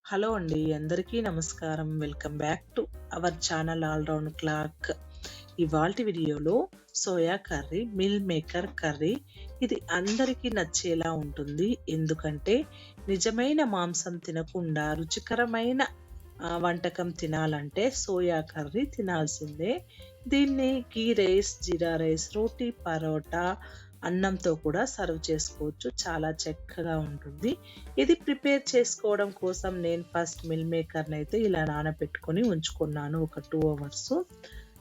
Hello అండి. అందరికీ నమస్కారం. Welcome back to our channel all round clock. ఇవాల్టి వీడియోలో soya curry, meal maker curry ఇది అందరికీ నచ్చేలా ఉంటుంది. ఎందుకంటే నిజమైన మాంసం తినకుండా రుచికరమైన వంటకం తినాలంటే సోయా కర్రీ తినాల్సిందే. దీన్ని ఘీ రైస్, జీరా రైస్, రోటీ, పరోటా, అన్నంతో కూడా సర్వ్ చేసుకోవచ్చు. చాలా చక్కగా ఉంటుంది. ఇది ప్రిపేర్ చేసుకోవడం కోసం నేను ఫస్ట్ మిల్ మేకర్‌ని అయితే ఇలా నానబెట్టుకొని ఉంచుకున్నాను ఒక 2 అవర్స్.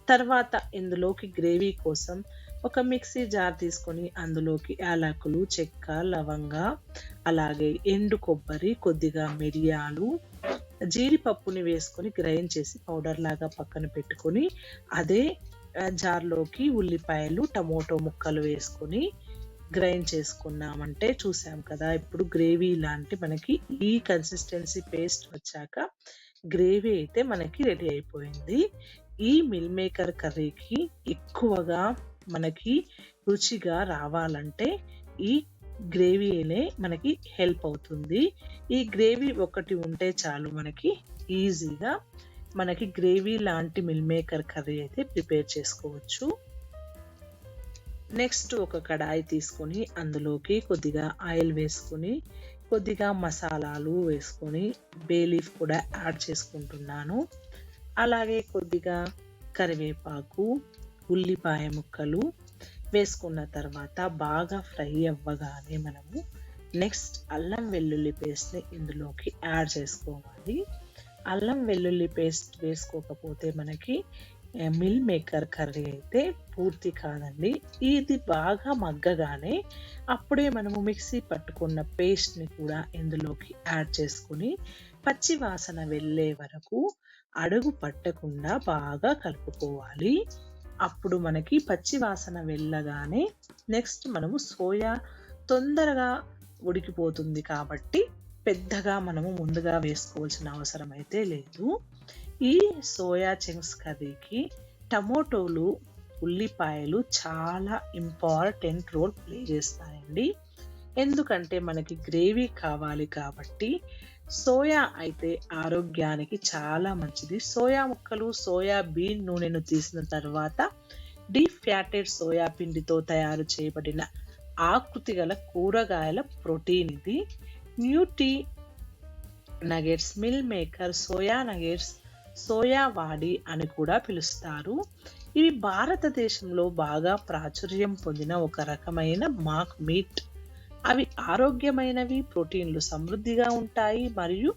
తర్వాత ఇందులోకి గ్రేవీ కోసం ఒక మిక్సీ జార్ తీసుకొని అందులోకి యాలకులు, చెక్క, లవంగ, అలాగే ఎండు కొబ్బరి, కొద్దిగా మిరియాలు, జీడిపప్పుని వేసుకొని గ్రైండ్ చేసి పౌడర్ లాగా పక్కన పెట్టుకొని అదే జార్‌లోకి ఉల్లిపాయలు, టమోటో ముక్కలు వేసుకొని గ్రైండ్ చేసుకున్నామంటే చూసాం కదా! ఇప్పుడు గ్రేవీ లాంటి మనకి ఈ కన్సిస్టెన్సీ పేస్ట్ వచ్చాక గ్రేవీ అయితే మనకి రెడీ అయిపోయింది. ఈ మిల్ మేకర్ కర్రీకి ఎక్కువగా మనకి రుచిగా రావాలంటే ఈ గ్రేవీనే మనకి హెల్ప్ అవుతుంది. ఈ గ్రేవీ ఒకటి ఉంటే చాలు మనకి ఈజీగా మనకి గ్రేవీ లాంటి మిల్ మేకర్ కర్రీ అయితే ప్రిపేర్ చేసుకోవచ్చు. నెక్స్ట్ ఒక కడాయి తీసుకొని అందులోకి కొద్దిగా ఆయిల్ వేసుకొని కొద్దిగా మసాలాలు వేసుకొని బే లీఫ్ కూడా యాడ్ చేసుకుంటున్నాను. అలాగే కొద్దిగా కరివేపాకు, ఉల్లిపాయ ముక్కలు వేసుకున్న తర్వాత బాగా ఫ్రై అవ్వగానే మనము నెక్స్ట్ అల్లం వెల్లుల్లి పేస్ట్ని ఇందులోకి యాడ్ చేసుకోవాలి. అల్లం వెల్లుల్లి పేస్ట్ వేసుకోకపోతే మనకి మిల్ మేకర్ కర్రీ అయితే పూర్తి కాదండి. ఇది బాగా మగ్గగానే అప్పుడే మనము మిక్సీ పట్టుకున్న పేస్ట్‌ని కూడా ఇందులోకి యాడ్ చేసుకొని పచ్చి వాసన వెళ్ళే వరకు అడుగు పట్టకుండా బాగా కలుపుకోవాలి. అప్పుడు మనకి పచ్చి వాసన వెళ్ళగానే నెక్స్ట్ మనము సోయా తొందరగా ఉడికిపోతుంది కాబట్టి పెద్దగా మనము ముందుగా వేసుకోవాల్సిన అవసరం అయితే లేదు. ఈ సోయా చంక్స్ కర్రీకి టమోటోలు, ఉల్లిపాయలు చాలా ఇంపార్టెంట్ రోల్ ప్లే చేస్తాయండి. ఎందుకంటే మనకి గ్రేవీ కావాలి కాబట్టి సోయా అయితే ఆరోగ్యానికి చాలా మంచిది. సోయా ముక్కలు, సోయా బీన్ నూనెను తీసిన తర్వాత డీప్ ఫ్యాటెడ్ సోయా పిండితో తయారు చేయబడిన ఆకృతి గల కూరగాయల ప్రోటీన్ ఇది. Nutri nuggets, Meal Maker, soya nuggets, soya వాడి అని కూడా పిలుస్తారు. ఇవి భారతదేశంలో బాగా ప్రాచుర్యం పొందిన ఒక రకమైన మాక్ మీట్. అవి ఆరోగ్యమైనవి, ప్రోటీన్లు సమృద్ధిగా ఉంటాయి మరియు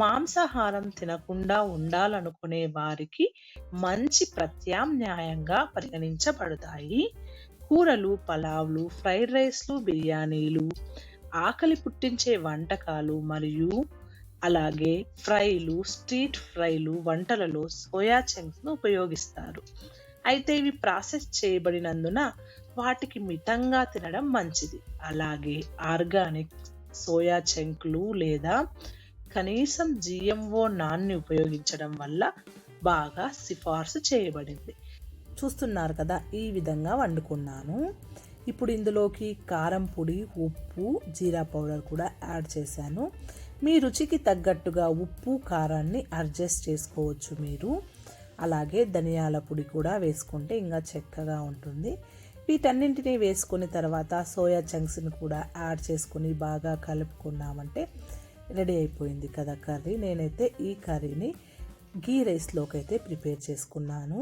మాంసాహారం తినకుండా ఉండాలనుకునే వారికి మంచి ప్రత్యామ్నాయంగా పరిగణించబడతాయి. కూరలు, పలావ్లు, ఫ్రైడ్ రైస్లు, బిర్యానీలు, ఆకలి పుట్టించే వంటకాలు మరియు అలాగే ఫ్రైలు, స్ట్రీట్ ఫ్రైలు వంటలలో సోయా చంక్స్‌ను ఉపయోగిస్తారు. అయితే ఇవి ప్రాసెస్ చేయబడినందున వాటికి మితంగా తినడం మంచిది. అలాగే ఆర్గానిక్ సోయా చంక్‌లు లేదా కనీసం జీఎంఓ నాన్‌ని ఉపయోగించడం వల్ల బాగా సిఫార్సు చేయబడింది. చూస్తున్నారు కదా, ఈ విధంగా వండుకున్నాను. ఇప్పుడు ఇందులోకి కారం పొడి, ఉప్పు, జీరా పౌడర్ కూడా యాడ్ చేశాను. మీ రుచికి తగ్గట్టుగా ఉప్పు, కారాన్ని అడ్జస్ట్ చేసుకోవచ్చు మీరు. అలాగే ధనియాల పొడి కూడా వేసుకుంటే ఇంకా చక్కగా ఉంటుంది. వీటన్నింటినీ వేసుకున్న తర్వాత సోయా చంక్స్ని కూడా యాడ్ చేసుకొని బాగా కలుపుకున్నామంటే రెడీ అయిపోయింది కదా కర్రీ. నేనైతే ఈ కర్రీని ఘీ రైస్లోకి అయితే ప్రిపేర్ చేసుకున్నాను.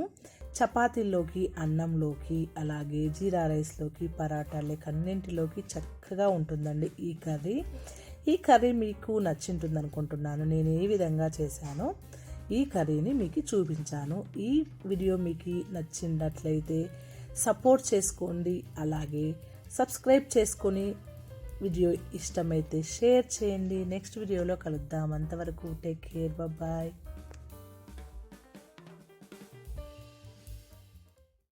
చపాతీల్లోకి, అన్నంలోకి, అలాగే జీరా రైస్లోకి, పరాటాలకి అన్నింటిలోకి చక్కగా ఉంటుందండి ఈ కర్రీ. ఈ కర్రీ మీకు నచ్చింటుంది అనుకుంటున్నాను. నేను ఏ విధంగా చేశానో ఈ కర్రీని మీకు చూపించాను. ఈ వీడియో మీకు నచ్చినట్లయితే సపోర్ట్ చేసుకోండి. అలాగే సబ్స్క్రైబ్ చేసుకొని వీడియో ఇష్టమైతే షేర్ చేయండి. నెక్స్ట్ వీడియోలో కలుద్దాం. అంతవరకు టేక్ కేర్. బాయ్.